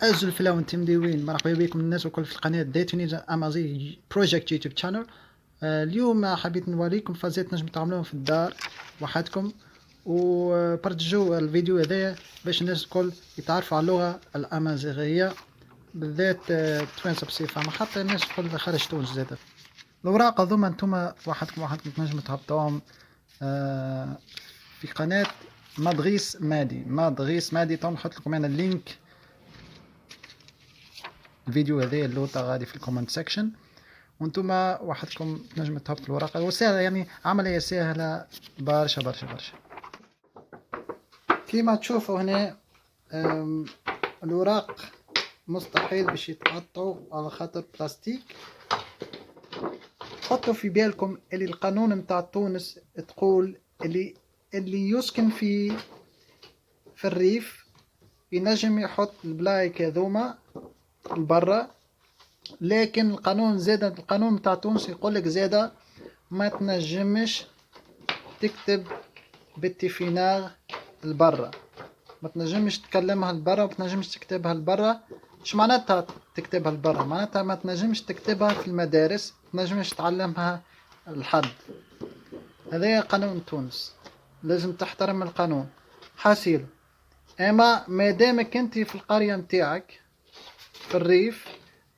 أجل فلاو انتم مديوين، مرحبا بكم الناس الكل في القناة دي تونيزا امازي بروجيكت يوتيوب شانل. اليوم حبيت نوريكم فازات تنجم تعملوهم في الدار وحدكم، وبرتجوا الفيديو هذايا باش الناس الكل يتعرفوا على اللغة الامازيغية، بالذات التوانسة بصفة عامة، حتى الناس الكل خارج تونس زادا. الأوراق هذوما انتوما وحدكم تنجم تهبطوهم في قناة مدغيس مادي. تو نحط لكم انا اللينك الفيديو هذا اللوطة غادي في الكومنت سيكشن، وانتوما وحدكم تنجم تهبطوا الورقة وسهلة، يعني عملية سهلة برشا. كيما تشوفوا هنا الوراق مستحيل باش يتقطعوا على خاطر بلاستيك. حطوا في بالكم اللي القانون متاع تونس تقول اللي يسكن في الريف ينجم يحط البلايك هذوما لبرا، لكن القانون متاع تونس يقولك زادا ما تنجمش تكتب بالتيفيناغ لبرا، ما تنجمش تكلمها لبرا وما تنجمش تكتبها لبرا. اش معناتها تكتبها لبرا؟ معناتها ما تنجمش تكتبها في المدارس، ما تنجمش تعلمها لحد. هذا قانون تونس، لازم تحترم القانون حاسيل. اما مادامك انت في القرية متاعك في الريف،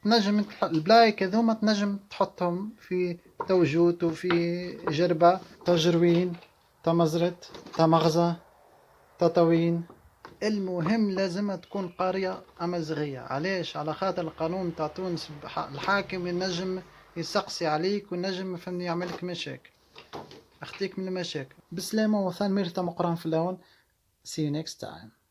تنجم البلايك هذوما تنجم تحطهم في توجوت وفي جربة، تجروين، تمزرت، تمغزة، تطوين. المهم لازم تكون قرية أمازيغية. علاش؟ على خاطر القانون تاع تونس الحاكم ينجم يسقسي عليك وينجم فهمني يعملك مشاكل، اخطيك من المشاكل. بسلامة وثان ميرتا مقران في اللون. See you next time.